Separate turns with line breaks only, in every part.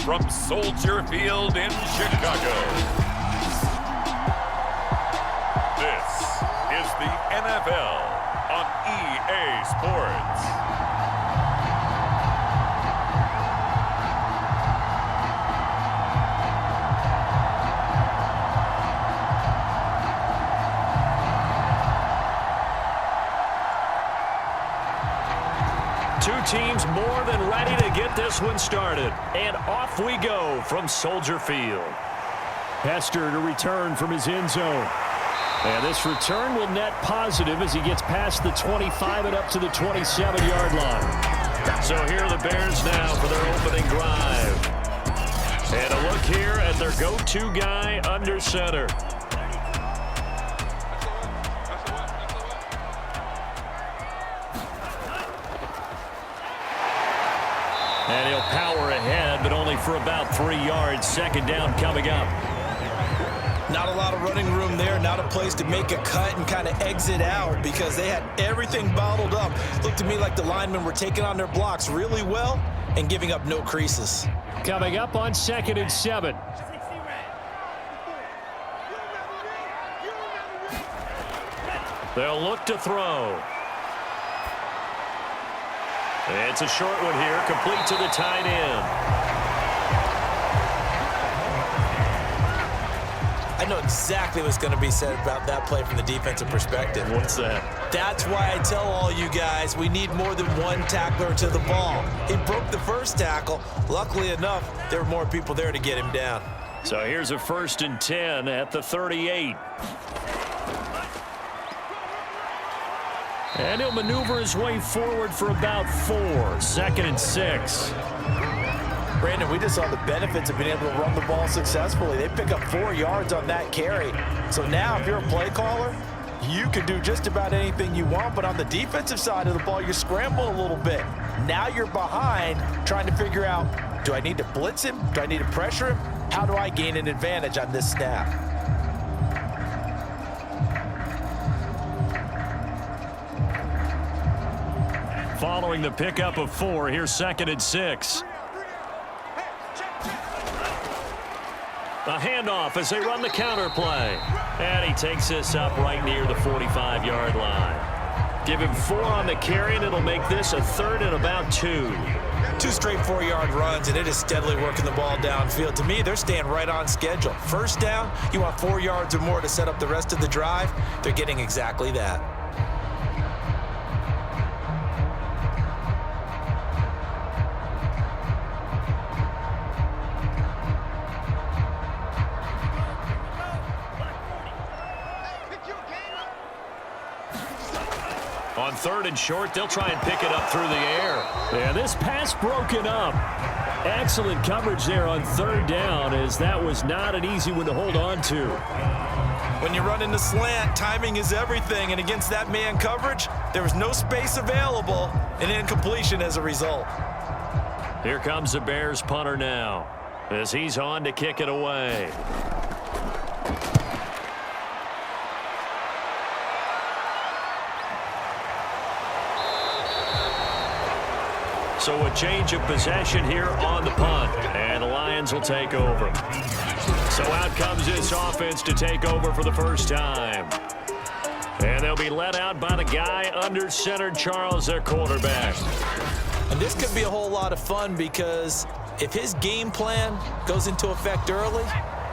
from Soldier Field in Chicago. This is the NFL on EA Sports.
Two teams more than ready to get this one started. And off we go from Soldier Field. Hester to return from his end zone. And this return will net positive as he gets past the 25 and up to the 27-yard line. So here are the Bears now for their opening drive. And a look here at their go-to guy under center. And he'll power ahead, but only for about 3 yards. Second down coming up.
Not a lot of running room there. Not a place to make a cut and kind of exit out because they had everything bottled up. Looked to me like the linemen were taking on their blocks really well and giving up no creases.
Coming up on 2nd and 7. They'll look to throw. It's a short one here, complete to the tight end.
I know exactly what's going to be said about that play from the defensive perspective.
What's that?
That's why I tell all you guys we need more than one tackler to the ball. He broke the first tackle. Luckily enough, there were more people there to get him down.
So here's a 1st and 10 at the 38. And he'll maneuver his way forward for about 4. 2nd and 6.
Brandon, we just saw the benefits of being able to run the ball successfully. They pick up 4 yards on that carry. So now if you're a play caller, you can do just about anything you want. But on the defensive side of the ball, you're scrambling a little bit. Now you're behind trying to figure out, do I need to blitz him? Do I need to pressure him? How do I gain an advantage on this snap?
Following the pickup of 4, here's 2nd and 6. A handoff as they run the counter play. And he takes this up right near the 45-yard line. Give him 4 on the carry, and it'll make this a 3rd and about 2.
2 straight 4-yard runs, and it is steadily working the ball downfield. To me, they're staying right on schedule. First down, you want 4 yards or more to set up the rest of the drive. They're getting exactly that.
On 3rd and short, they'll try and pick it up through the air. And this pass broken up. Excellent coverage there on 3rd down, as that was not an easy one to hold on to.
When you run into slant, timing is everything. And against that man coverage, there was no space available, and incompletion as a result.
Here comes the Bears punter now, as he's on to kick it away. So a change of possession here on the punt, and the Lions will take over. So out comes this offense to take over for the first time. And they'll be led out by the guy under center, Charles, their quarterback.
And this could be a whole lot of fun because if his game plan goes into effect early,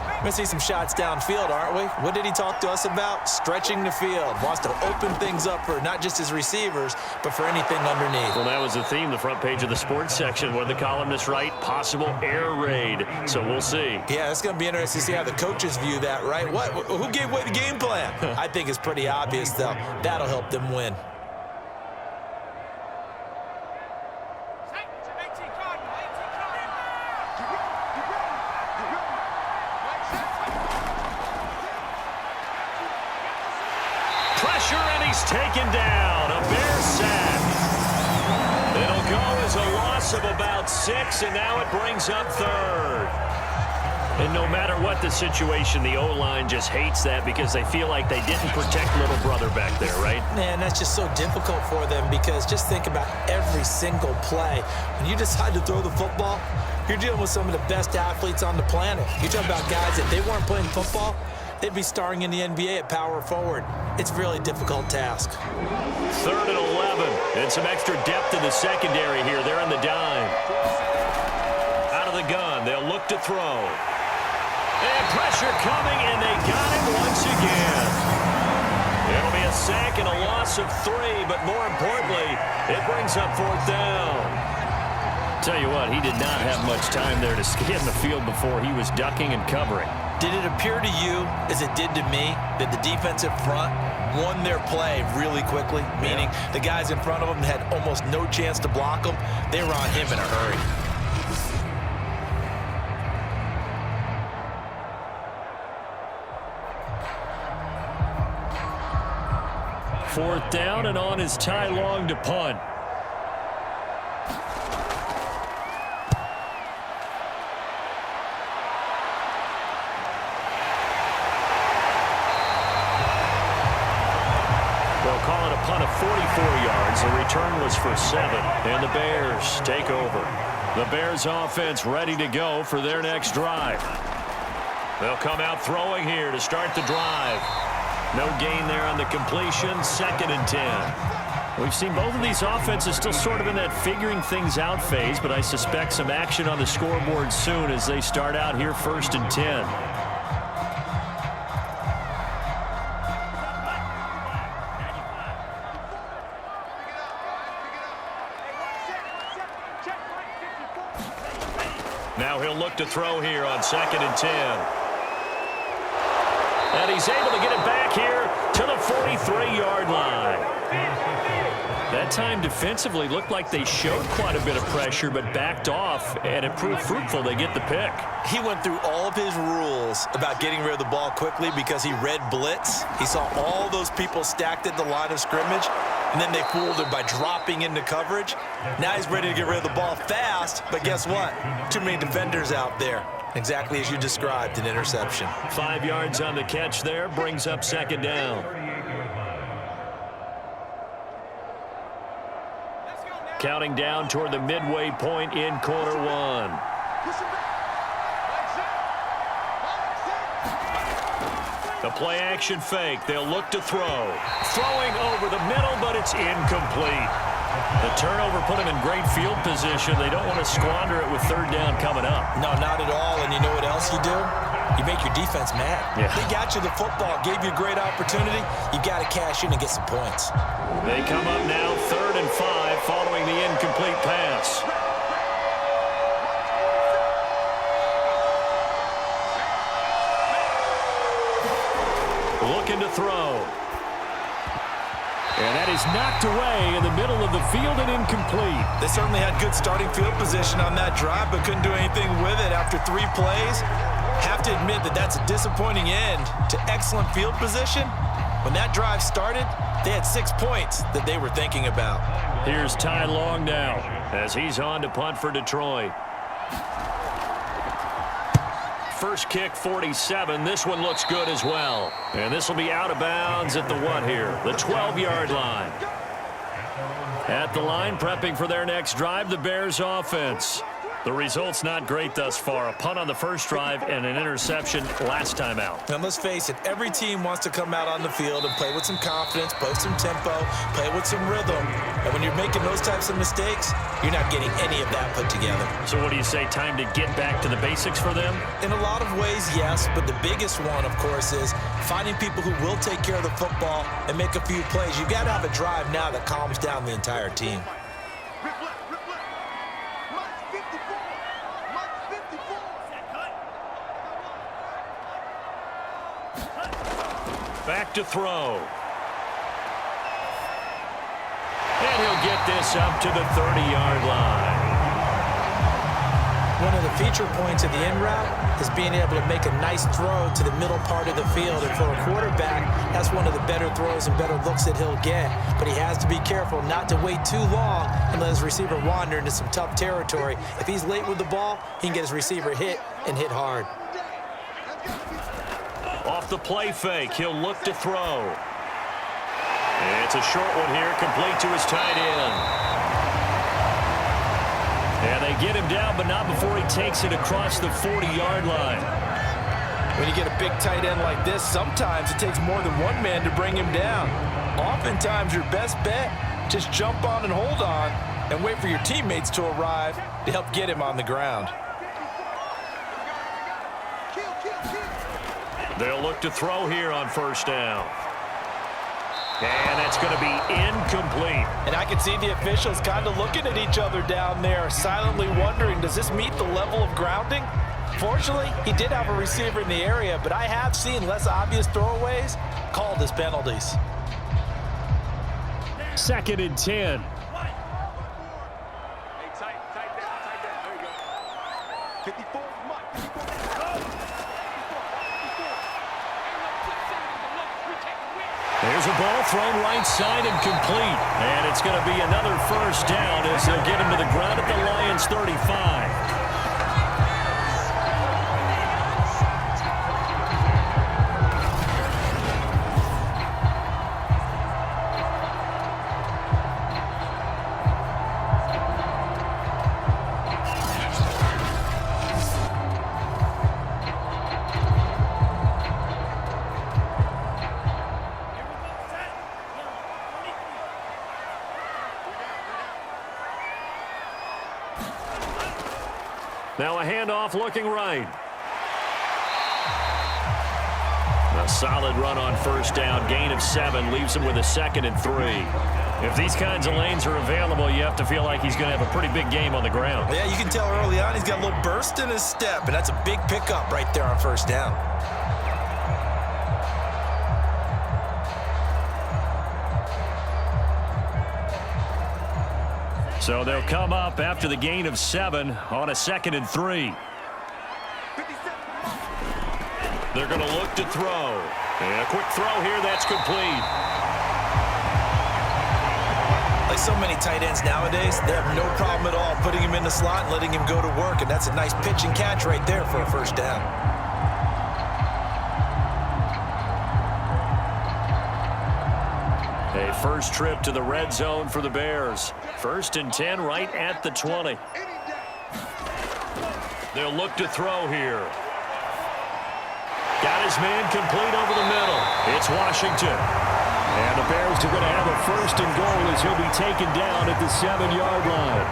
we're going to see some shots downfield, aren't we? What did he talk to us about? Stretching the field. Wants to open things up for not just his receivers, but for anything underneath.
Well, that was the theme, the front page of the sports section, where the columnists write possible air raid. So we'll see.
Yeah, it's going to be interesting to see how the coaches view that, right? Who gave away the game plan? I think it's pretty obvious, though. That'll help them win.
Taken down, a Bear sack. It'll go as a loss of about 6, and now it brings up 3rd. And no matter what the situation, the O-line just hates that because they feel like they didn't protect little brother back there, right?
Man, that's just so difficult for them because just think about every single play. When you decide to throw the football, You're dealing with some of the best athletes on the planet. You're talking about guys, if they weren't playing football, they'd be starring in the NBA at power forward. It's a really difficult task.
3rd and 11. And some extra depth in the secondary here. They're in the dime. Out of the gun. They'll look to throw. And pressure coming, and they got him once again. It'll be a sack and a loss of 3, but more importantly, it brings up 4th down. Tell you what, he did not have much time there to scan the field before he was ducking and covering.
Did it appear to you, as it did to me, that the defensive front won their play really quickly? Meaning the guys in front of them had almost no chance to block him. They were on him in a hurry.
Fourth down, and on is Ty Long to punt. They'll call it a punt of 44 yards. The return was for 7, and the Bears take over. The Bears offense ready to go for their next drive. They'll come out throwing here to start the drive. No gain there on the completion. 2nd and 10. We've seen both of these offenses still sort of in that figuring things out phase, but I suspect some action on the scoreboard soon as they start out here 1st and 10. Now he'll look to throw here on 2nd and 10. And he's able to get it back here to the 43-yard line. That time defensively looked like they showed quite a bit of pressure but backed off, and it proved fruitful. They get the pick.
He went through all of his rules about getting rid of the ball quickly because he read blitz. He saw all those people stacked at the line of scrimmage, and then they fooled him by dropping into coverage. Now he's ready to get rid of the ball fast, but guess what? Too many defenders out there. Exactly as you described, an interception.
5 yards on the catch there, brings up 2nd down. Counting down toward the midway point in quarter 1. The play action fake. They'll look to throw. Throwing over the middle, but it's incomplete. The turnover put him in great field position. They don't want to squander it with 3rd down coming up.
No, not at all. And you know what else you do? You make your defense mad.
Yeah.
They got you the football, gave you a great opportunity. You got to cash in and get some points.
They come up now 3rd and 5 following the incomplete pass. Looking to throw. And that is knocked away in the middle of the field and incomplete.
They certainly had good starting field position on that drive, but couldn't do anything with it after 3 plays. Have to admit that that's a disappointing end to excellent field position. When that drive started, they had 6 points that they were thinking about.
Here's Ty Long now as he's on to punt for Detroit. First kick, 47. This one looks good as well. And this will be out of bounds at the what here? The 12-yard line. At the line, prepping for their next drive, the Bears offense. The result's not great thus far. A punt on the first drive and an interception last time out.
And let's face it, every team wants to come out on the field and play with some confidence, play with some tempo, play with some rhythm. And when you're making those types of mistakes, you're not getting any of that put together.
So what do you say, time to get back to the basics for them?
In a lot of ways, yes, but the biggest one, of course, is finding people who will take care of the football and make a few plays. You've got to have a drive now that calms down the entire team.
Back to throw. And he'll get this up to the 30-yard line.
One of the feature points of the in route is being able to make a nice throw to the middle part of the field. And for a quarterback, that's one of the better throws and better looks that he'll get. But he has to be careful not to wait too long and let his receiver wander into some tough territory. If he's late with the ball, he can get his receiver hit and hit hard.
Off the play fake, he'll look to throw. It's a short one here, complete to his tight end. And they get him down, but not before he takes it across the 40-yard line.
When you get a big tight end like this, sometimes it takes more than one man to bring him down. Oftentimes, your best bet, just jump on and hold on and wait for your teammates to arrive to help get him on the ground.
They'll look to throw here on first down. And that's going to be incomplete.
And I can see the officials kind of looking at each other down there, silently wondering, does this meet the level of grounding? Fortunately, he did have a receiver in the area, but I have seen less obvious throwaways called as penalties.
2nd and 10. There's a ball thrown right side and complete. And it's going to be another first down as they'll get him to the ground at the Lions' 35. Now a handoff looking right. A solid run on first down. Gain of 7 leaves him with a 2nd and 3. If these kinds of lanes are available, you have to feel like he's going to have a pretty big game on the ground.
Yeah, you can tell early on he's got a little burst in his step, and that's a big pickup right there on first down.
So they'll come up after the gain of 7 on a 2nd and 3. They're going to look to throw. And a quick throw here, that's complete.
Like so many tight ends nowadays, they have no problem at all putting him in the slot and letting him go to work, and that's a nice pitch and catch right there for a first down.
A first trip to the red zone for the Bears. 1st and 10 right at the 20. They'll look to throw here. Got his man complete over the middle. It's Washington. And the Bears are going to have a 1st and goal as he'll be taken down at the 7-yard line.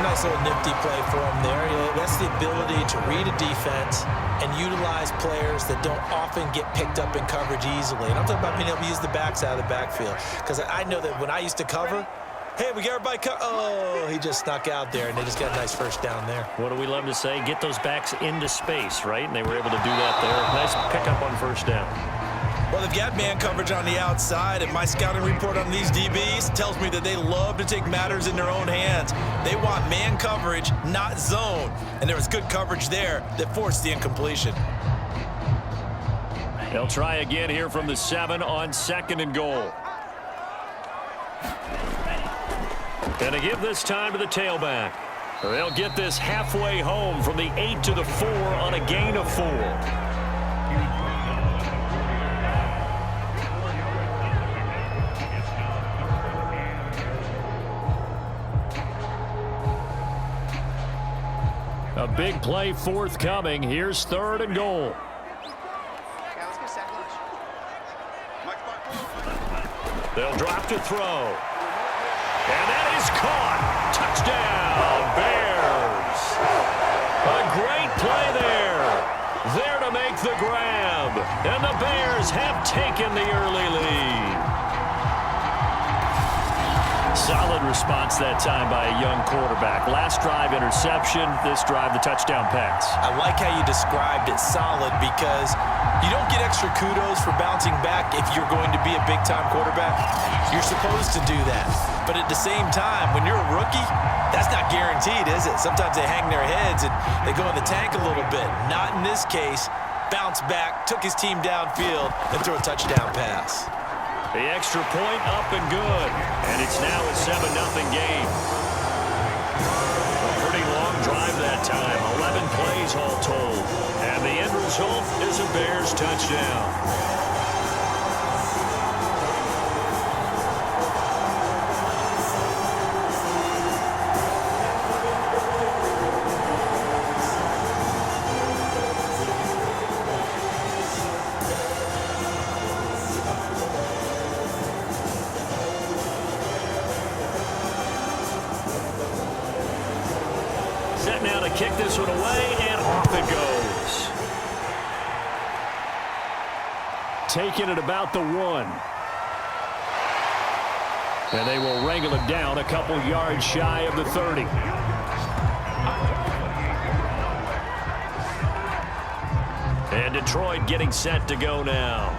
Nice little nifty play for him there. That's the ability to read a defense and utilize players that don't often get picked up in coverage easily. And I'm talking about being able to use the backs out of the backfield. Because I know that when I used to cover, hey, we got everybody oh, he just snuck out there, and they just got a nice first down there.
What do we love to say? Get those backs into space, right? And they were able to do that there. Nice pickup on first down.
Well, they've got man coverage on the outside, and my scouting report on these DBs tells me that they love to take matters in their own hands. They want man coverage, not zone. And there was good coverage there that forced the incompletion.
They'll try again here from the 7 on 2nd and goal. And to give this time to the tailback. They'll get this halfway home from the 8 to the 4 on a gain of 4. A big play forthcoming. Here's 3rd and goal. They'll drop to throw. And that is caught. Touchdown, Bears. A great play there. There to make the grab. And the Bears have taken the early lead. Solid response that time by a young quarterback. Last drive, interception. This drive, the touchdown pass.
I like how you described it solid because you don't get extra kudos for bouncing back if you're going to be a big-time quarterback. You're supposed to do that. But at the same time, when you're a rookie, that's not guaranteed, is it? Sometimes they hang their heads and they go in the tank a little bit. Not in this case. Bounce back, took his team downfield, and threw a touchdown pass.
The extra point up and good. And it's now a 7-0 game. A pretty long drive that time. 11 plays all told. And the end result is a Bears touchdown. now to kick this one away, and off it goes. Taking it about the 1. And they will wrangle it down a couple yards shy of the 30. And Detroit getting set to go now.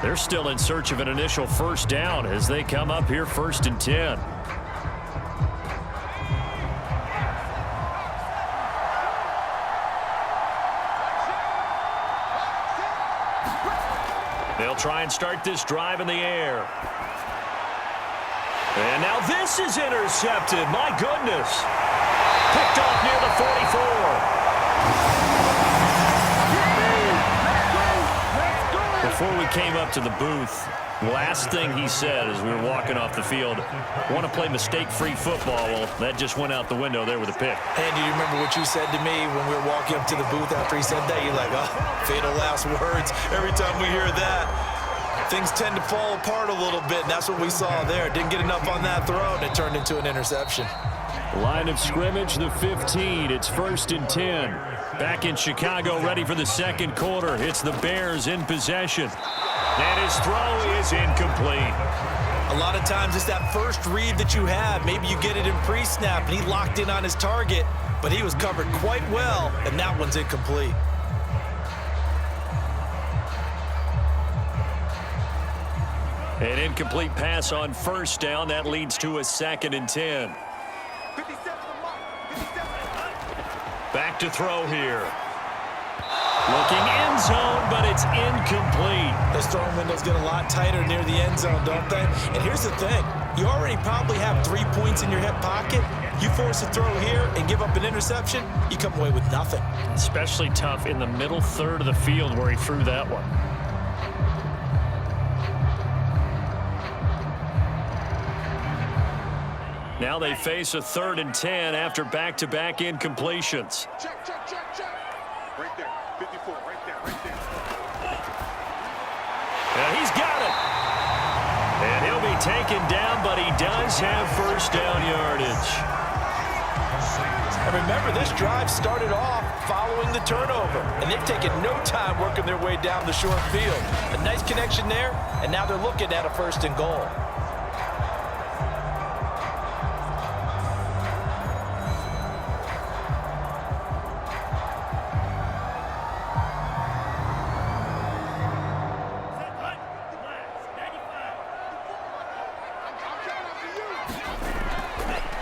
They're still in search of an initial first down as they come up here 1st and 10. They'll try and start this drive in the air. And now this is intercepted. My goodness. Picked off near the 44. Before we came up to the booth, last thing he said as we were walking off the field, want to play mistake-free football. Well, that just went out the window there with a pick.
And do you remember what you said to me when we were walking up to the booth after he said that? You're like, oh, fatal last words. Every time we hear that, things tend to fall apart a little bit, and that's what we saw there. Didn't get enough on that throw, and it turned into an interception.
Line of scrimmage, the 15. It's 1st and 10. Back in Chicago, ready for the second quarter. It's the Bears in possession. And his throw is incomplete.
A lot of times it's that first read that you have. Maybe you get it in pre-snap, and he locked in on his target, but he was covered quite well, and that one's incomplete.
An incomplete pass on first down. That leads to a 2nd and 10. Back to throw here. Looking end zone, but it's incomplete.
Those throwing windows get a lot tighter near the end zone, don't they? And here's the thing. You already probably have 3 points in your hip pocket. You force a throw here and give up an interception, you come away with nothing.
Especially tough in the middle third of the field where he threw that one. Now they face a 3rd and 10 after back-to-back incompletions.
Check. Right there, 54, right there.
And he's got it. And he'll be taken down, but he does have first down yardage.
And remember, this drive started off following the turnover, and they've taken no time working their way down the short field. A nice connection there, and now they're looking at a 1st and goal.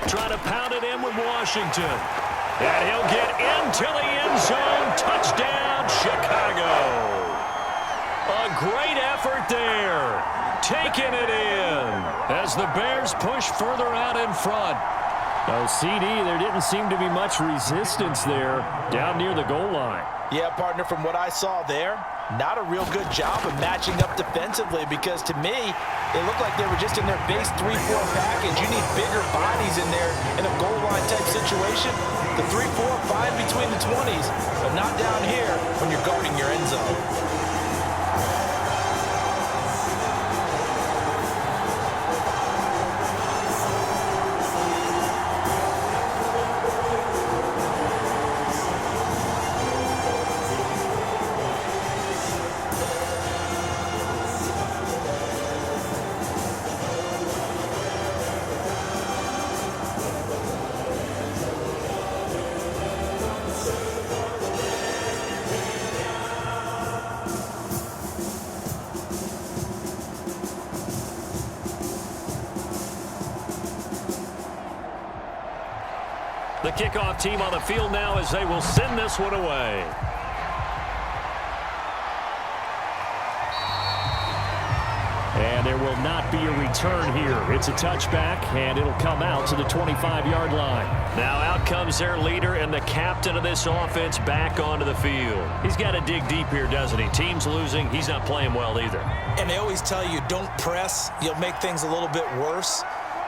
Trying to pound it in with Washington. And he'll get into the end zone. Touchdown, Chicago. A great effort there. Taking it in as the Bears push further out in front. Oh, CD, there didn't seem to be much resistance there down near the goal line.
Yeah, partner, from what I saw there, not a real good job of matching up defensively because to me, it looked like they were just in their base 3-4 package. You need bigger bodies in there in a goal line type situation. The 3-4, fine between the 20s, but not down here when you're guarding your end zone.
The kickoff team on the field now as they will send this one away. And there will not be a return here. It's a touchback, and it'll come out to the 25-yard line. Now out comes their leader and the captain of this offense back onto the field. He's got to dig deep here, doesn't he? Team's losing. He's not playing well either.
And they always tell you, don't press. You'll make things a little bit worse.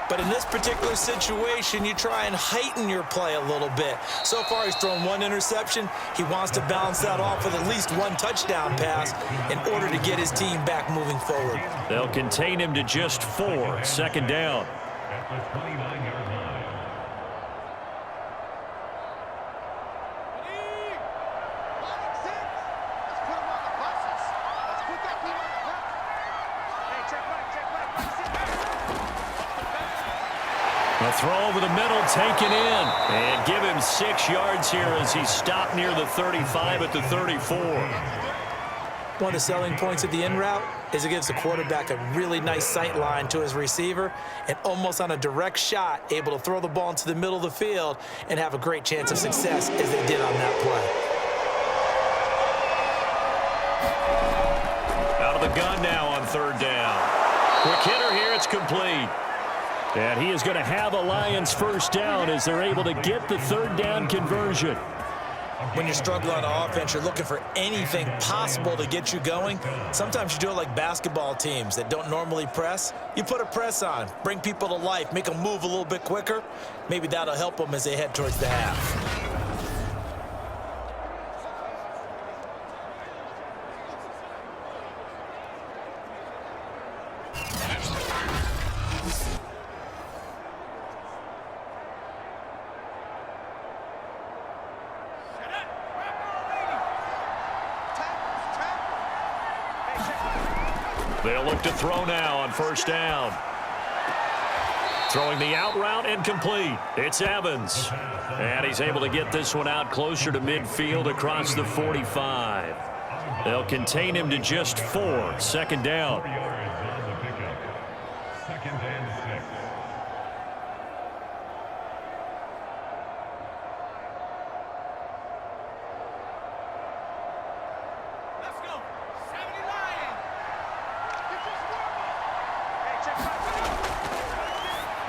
But in this particular situation, you try and heighten your play a little bit. So far, he's thrown one interception. He wants to balance that off with at least one touchdown pass in order to get his team back moving forward.
They'll contain him to just 4. Second down. throw over the middle, taken in. And give him 6 yards here as he stopped near the 35 at the 34.
One of the selling points of the in route is it gives the quarterback a really nice sight line to his receiver and almost on a direct shot able to throw the ball into the middle of the field and have a great chance of success as they did on that play.
Out of the gun now on 3rd down. Quick hitter here, it's complete. And he is going to have a Lions 1st down as they're able to get the 3rd down conversion.
When you're struggling on offense, you're looking for anything possible to get you going. Sometimes you do it like basketball teams that don't normally press. You put a press on, bring people to life, make them move a little bit quicker. Maybe that'll help them as they head towards the half.
They'll look to throw now on 1st down. Throwing the out route and complete. It's Evans. And he's able to get this one out closer to midfield across the 45. They'll contain him to just 4. 2nd down.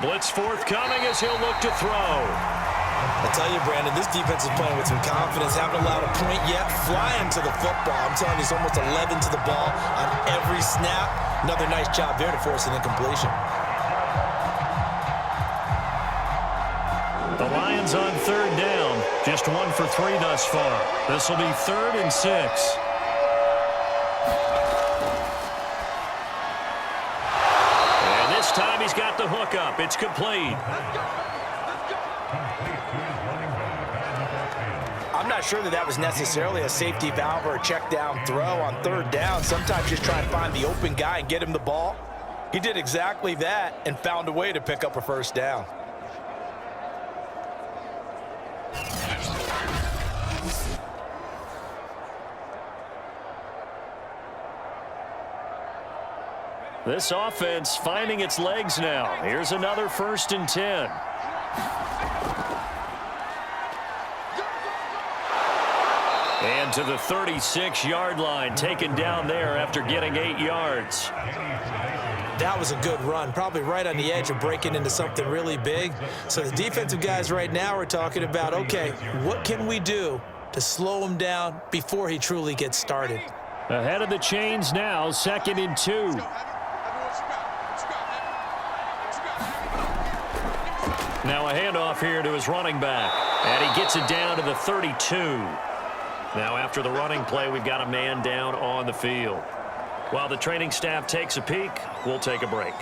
Blitz forthcoming as he'll look to throw.
I tell you, Brandon, this defense is playing with some confidence. Haven't allowed a point yet. Flying to the football. I'm telling you, it's almost 11 to the ball on every snap. Another nice job there to force an incompletion.
The Lions on 3rd down. Just 1 for 3 thus far. This will be 3rd and 6. Time he's got the hook up. It's complete.
I'm not sure that was necessarily a safety valve or a check down throw on 3rd down. Sometimes just try and find the open guy and get him the ball. He did exactly that and found a way to pick up a 1st down.
This offense finding its legs now. Here's another 1st and 10. And to the 36-yard line, taken down there after getting 8 yards.
That was a good run, probably right on the edge of breaking into something really big. So the defensive guys right now are talking about, okay, what can we do to slow him down before he truly gets started?
Ahead of the chains now, 2nd and 2. Now a handoff here to his running back. And he gets it down to the 32. Now after the running play, we've got a man down on the field. While the training staff takes a peek, we'll take a break.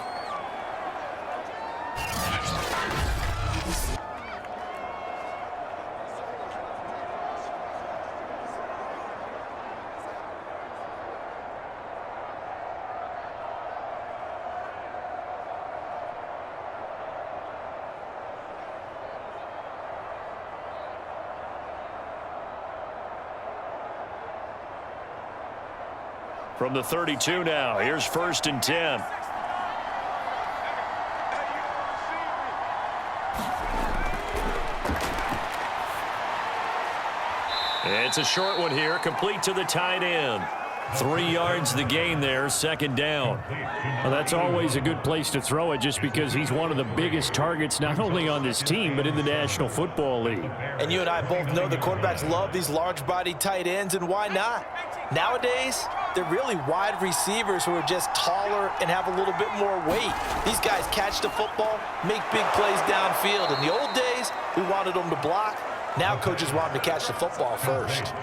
From the 32 now, here's 1st and 10. It's a short one here, complete to the tight end. 3 yards the gain there, 2nd down.
Well, that's always a good place to throw it just because he's one of the biggest targets not only on this team but in the National Football League.
And you and I both know the quarterbacks love these large-bodied tight ends, and why not? Nowadays, they're really wide receivers who are just taller and have a little bit more weight. These guys catch the football, make big plays downfield. In the old days, we wanted them to block. Now coaches want them to catch the football first.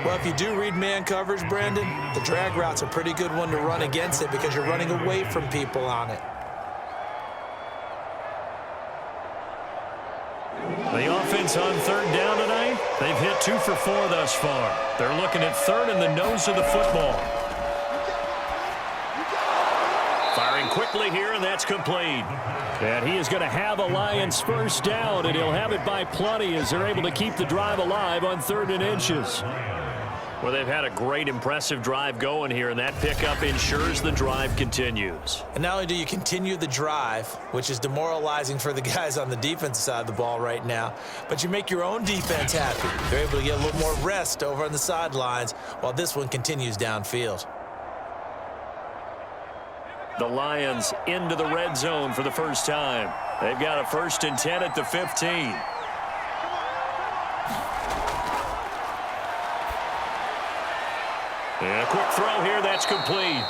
Well, if you do read man coverage, Brandon, the drag route's a pretty good one to run against it because you're running away from people on it.
The offense on 3rd down tonight, they've hit 2 for 4 thus far. They're looking at 3rd in the nose of the football. Firing quickly here, and that's complete. And he is going to have a Lions first down, and he'll have it by plenty as they're able to keep the drive alive on 3rd and inches. Well, they've had a great, impressive drive going here, and that pickup ensures the drive continues.
And not only do you continue the drive, which is demoralizing for the guys on the defensive side of the ball right now, but you make your own defense happy. They're able to get a little more rest over on the sidelines while this one continues downfield.
The Lions into the red zone for the first time. They've got a 1st and 10 at the 15. And a quick throw here, that's complete.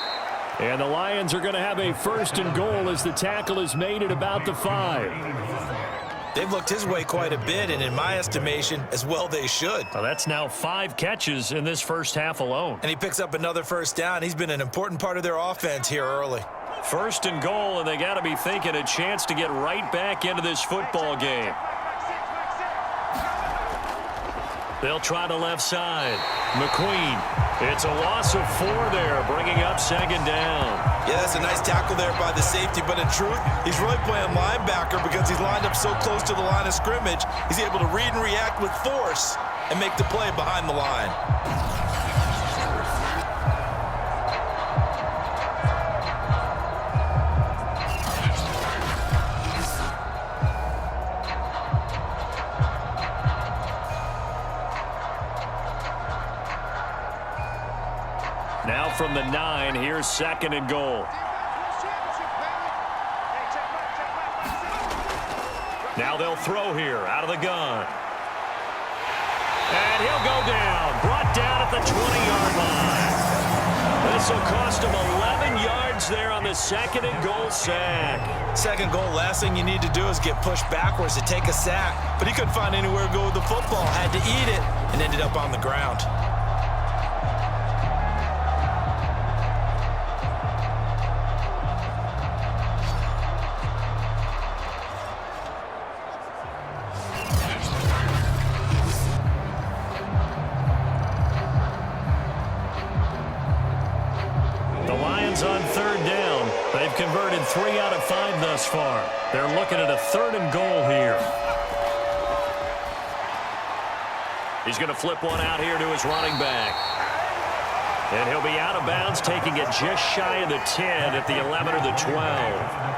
And the Lions are going to have a 1st and goal as the tackle is made at about the 5.
They've looked his way quite a bit, and in my estimation, as well they should.
Well, that's now 5 catches in this first half alone.
And he picks up another first down. He's been an important part of their offense here early.
1st and goal, and they got to be thinking a chance to get right back into this football game. They'll try the left side. McQueen. It's a loss of 4 there, bringing up 2nd down.
Yeah, that's a nice tackle there by the safety, but in truth, he's really playing linebacker because he's lined up so close to the line of scrimmage. He's able to read and react with force and make the play behind the line.
Now from the 9, here's 2nd and goal. Now they'll throw here out of the gun. And he'll go down, brought down at the 20-yard line. This will cost him 11 yards there on the 2nd and goal sack.
2nd goal, last thing you need to do is get pushed backwards to take a sack. But he couldn't find anywhere to go with the football, had to eat it, and ended up on the ground.
On 3rd down. They've converted 3 out of 5 thus far. They're looking at a 3rd and goal here. He's going to flip one out here to his running back. And he'll be out of bounds, taking it just shy of the 10 at the 11 or the 12.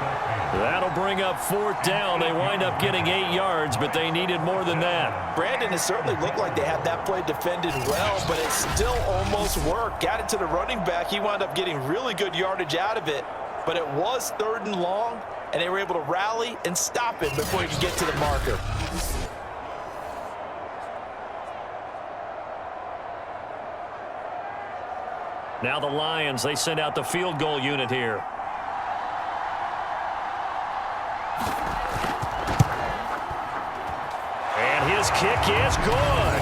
That'll bring up 4th down. They wind up getting 8 yards, but they needed more than that.
Brandon, it certainly looked like they had that play defended well, but it still almost worked. Got it to the running back. He wound up getting really good yardage out of it, but it was 3rd and long, and they were able to rally and stop it before he could get to the marker.
Now the Lions, they send out the field goal unit here. And his kick is good.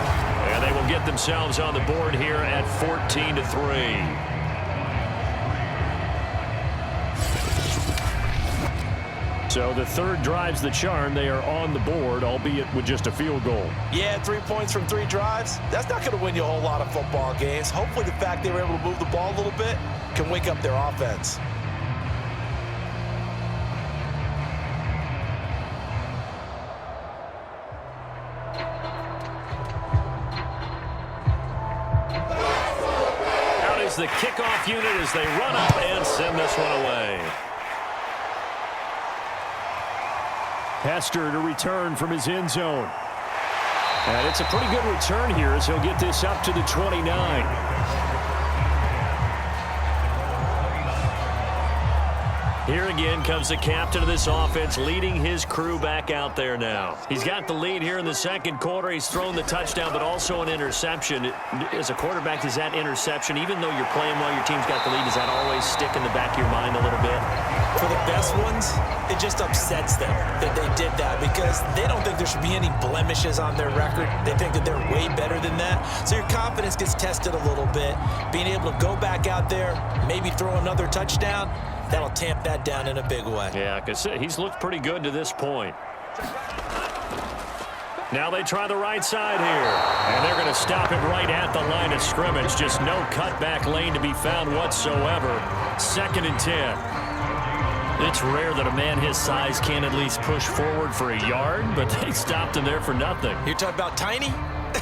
And they will get themselves on the board here at 14-3. So the 3rd drives the charm. They are on the board, albeit with just a field goal.
Yeah, 3 points from 3 drives. That's not going to win you a whole lot of football games. Hopefully the fact they were able to move the ball a little bit can wake up their offense.
Out is the kickoff unit as they run up and send this one away. Hester to return from his end zone. And it's a pretty good return here as he'll get this up to the 29. Here again comes the captain of this offense, leading his crew back out there now. He's got the lead here in the 2nd quarter. He's thrown the touchdown, but also an interception. As a quarterback, does that interception, even though you're playing while your team's got the lead, does that always stick in the back of your mind a little bit?
For the best ones, it just upsets them that they did that because they don't think there should be any blemishes on their record. They think that they're way better than that. So your confidence gets tested a little bit. Being able to go back out there, maybe throw another touchdown, that'll tamp that down in a big way.
Yeah, because he's looked pretty good to this point. Now they try the right side here. And they're going to stop it right at the line of scrimmage. Just no cutback lane to be found whatsoever. 2nd and 10.
It's rare that a man his size can't at least push forward for a yard, but they stopped him there for nothing.
You're talking about tiny?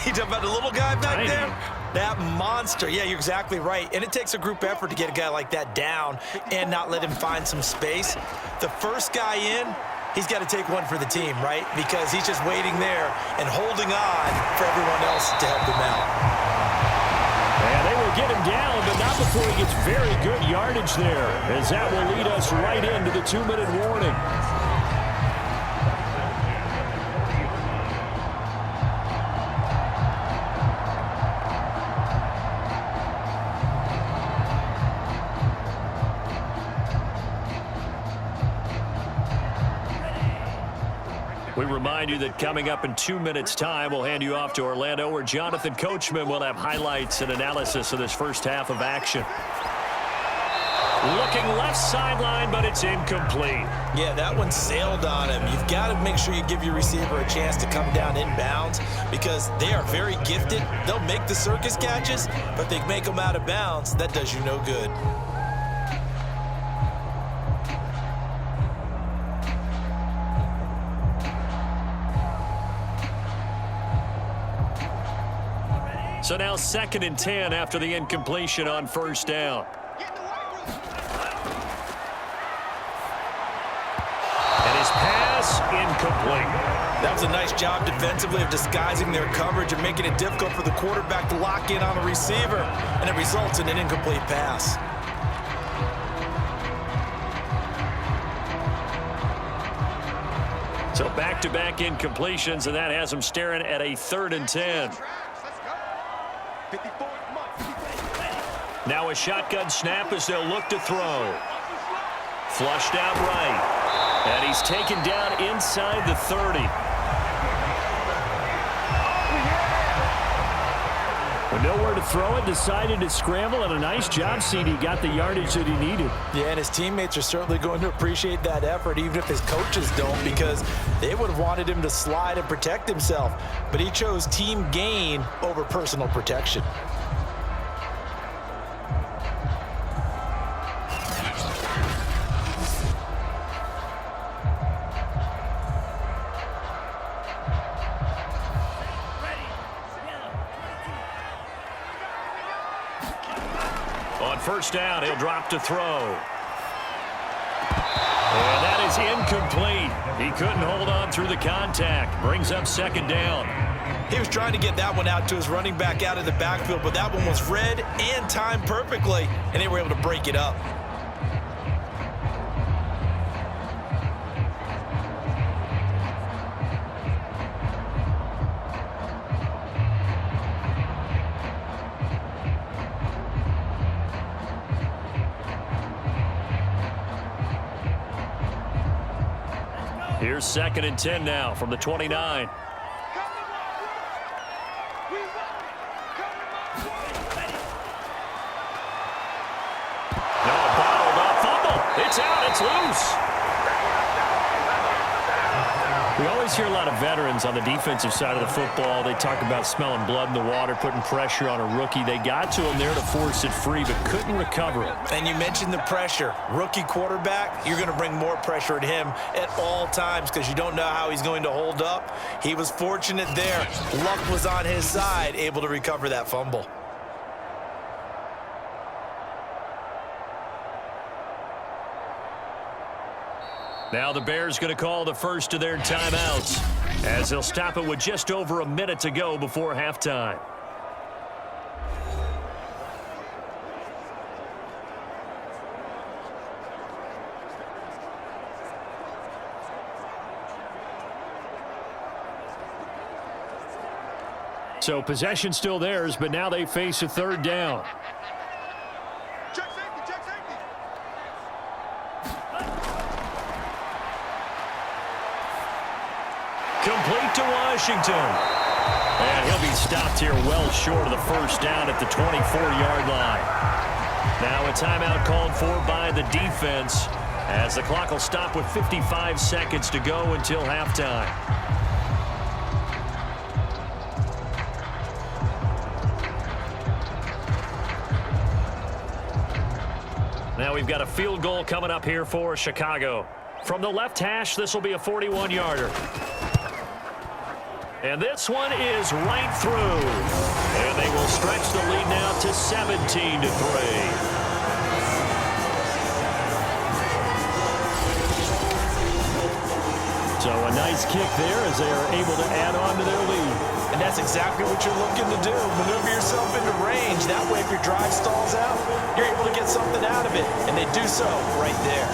You're talking about the little guy back
Tiny.
there? That monster. Yeah, you're exactly right. And it takes a group effort to get a guy like that down and not let him find some space. The first guy in, he's got to take one for the team, right? Because he's just waiting there and holding on for everyone else to help him out.
And they will get him down, but not before he gets very good yardage there, as that will lead us right into the 2-minute warning. We remind you that coming up in 2 minutes' time, we'll hand you off to Orlando, where Jonathan Coachman will have highlights and analysis of this first half of action. Looking left sideline, but it's incomplete.
Yeah, that one sailed on him. You've got to make sure you give your receiver a chance to come down inbounds because they are very gifted. They'll make the circus catches, but they make them out of bounds. That does you no good.
So now 2nd and 10 after the incompletion on first down. And his pass incomplete.
That was a nice job defensively of disguising their coverage and making it difficult for the quarterback to lock in on the receiver, and it results in an incomplete pass.
So back-to-back incompletions, and that has him staring at a 3rd and 10. Now a shotgun snap as they'll look to throw. Flushed out right. And he's taken down inside the 30. With nowhere to throw it, decided to scramble, and a nice job, CD. Got the yardage that he needed.
Yeah, and his teammates are certainly going to appreciate that effort, even if his coaches don't, because they would have wanted him to slide and protect himself. But he chose team gain over personal protection.
On first down, he'll drop to throw. And that is incomplete. He couldn't hold on through the contact. Brings up 2nd down.
He was trying to get that one out to his running back out of the backfield, but that one was read and timed perfectly, and they were able to break it up.
Here's 2nd and 10 now from the 29. Bottled up fumble. It's out. It's loose. We always hear a lot of veterans on the defensive side of the football. They talk about smelling blood in the water, putting pressure on a rookie. They got to him there to force it free, but couldn't recover it.
And you mentioned the pressure. Rookie quarterback, you're going to bring more pressure at him at all times because you don't know how he's going to hold up. He was fortunate there. Luck was on his side, able to recover that fumble.
Now the Bears going to call the first of their timeouts as they'll stop it with just over a minute to go before halftime. So possession still theirs, but now they face a 3rd down.
Check safety, check safety.
Complete to Washington. And he'll be stopped here well short of the first down at the 24-yard line. Now a timeout called for by the defense as the clock will stop with 55 seconds to go until halftime. Now we've got a field goal coming up here for Chicago. From the left hash, this will be a 41-yarder. And this one is right through. And they will stretch the lead now to 17-3.
So a nice kick there as they are able to add on to their lead.
And that's exactly what you're looking to do. Maneuver yourself into range. That way, if your drive stalls out, you're able to get something out of it. And they do so right there.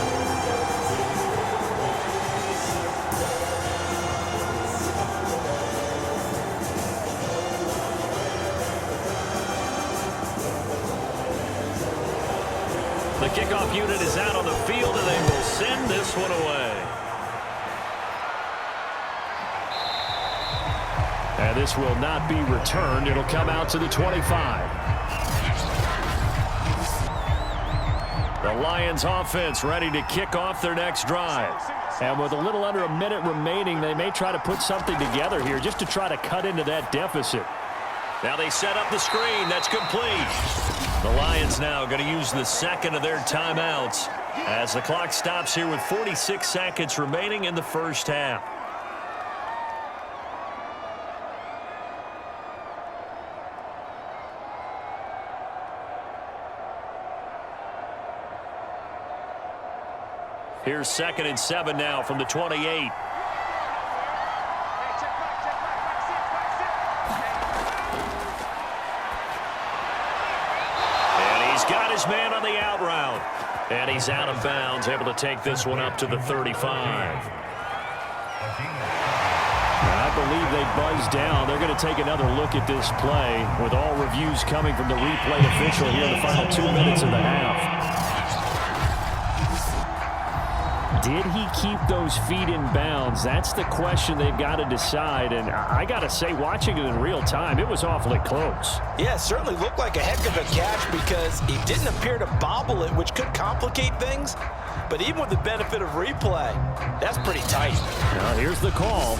The kickoff unit is out on the field, and they will send this one away.
And this will not be returned. It'll come out to the 25.
The Lions offense ready to kick off their next drive.
And with a little under a minute remaining, they may try to put something together here just to try to cut into that deficit.
Now they set up the screen. That's complete. The Lions now going to use the second of their timeouts as the clock stops here with 46 seconds remaining in the first half. Here's 2nd and 7 now from the 28. And he's got his man on the out route. And he's out of bounds, able to take this one up to the 35.
I believe they buzzed down. They're going to take another look at this play with all reviews coming from the replay official here in the final 2 minutes of the half. Did he keep those feet in bounds? That's the question they've got to decide. And I got to say, watching it in real time, it was awfully close.
Yeah, it certainly looked like a heck of a catch because he didn't appear to bobble it, which could complicate things. But even with the benefit of replay, that's pretty tight.
Now here's the call.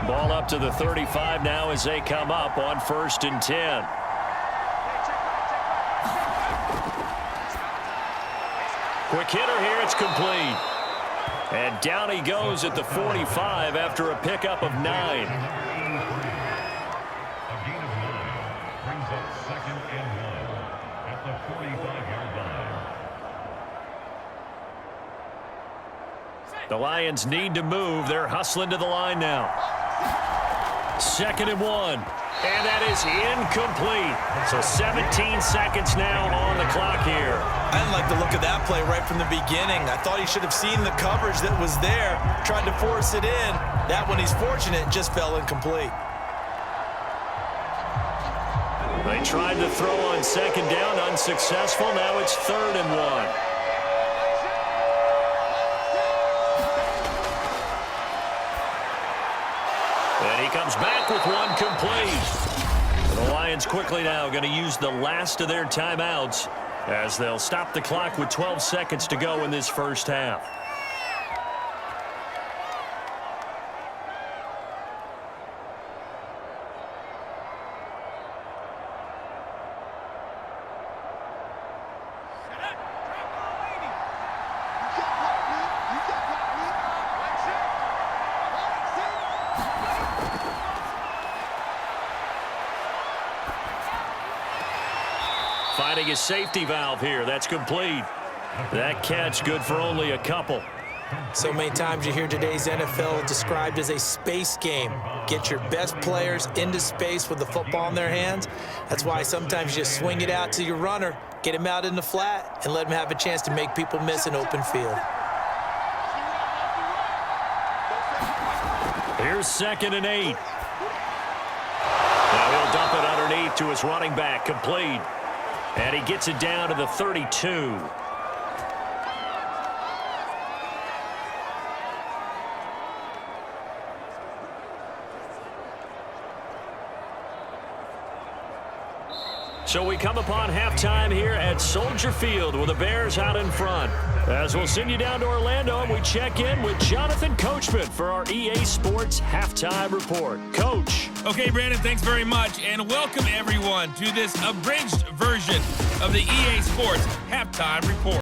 Ball up to the 35 now as they come up on 1st and 10. Quick hitter here, it's complete. And down he goes at the 45 after a pickup of 9.
A gain of 9 brings up 2nd and 1 at the 45-yard line.
The Lions need to move. They're hustling to the line now. 2nd and 1. And that is incomplete. So 17 seconds now on the clock here.
I didn't like the look of that play right from the beginning. I thought he should have seen the coverage that was there, tried to force it in. That one, he's fortunate, just fell incomplete.
They tried to throw on 2nd down, unsuccessful. Now it's 3rd and 1. And he comes back with one complete. The Lions quickly now going to use the last of their timeouts as they'll stop the clock with 12 seconds to go in this first half. Finding his safety valve here. That's complete. That catch good for only a couple.
So many times you hear today's NFL described as a space game. Get your best players into space with the football in their hands. That's why sometimes you just swing it out to your runner, get him out in the flat, and let him have a chance to make people miss an open field.
Here's 2nd and 8. Now he'll dump it underneath to his running back. Complete. And he gets it down to the 32. So we come upon halftime here at Soldier Field with the Bears out in front. As we'll send you down to Orlando, and we check in with Jonathan Coachman for our EA Sports Halftime Report. Coach.
Okay, Brandon, thanks very much, and welcome everyone to this abridged version of the EA Sports Halftime Report.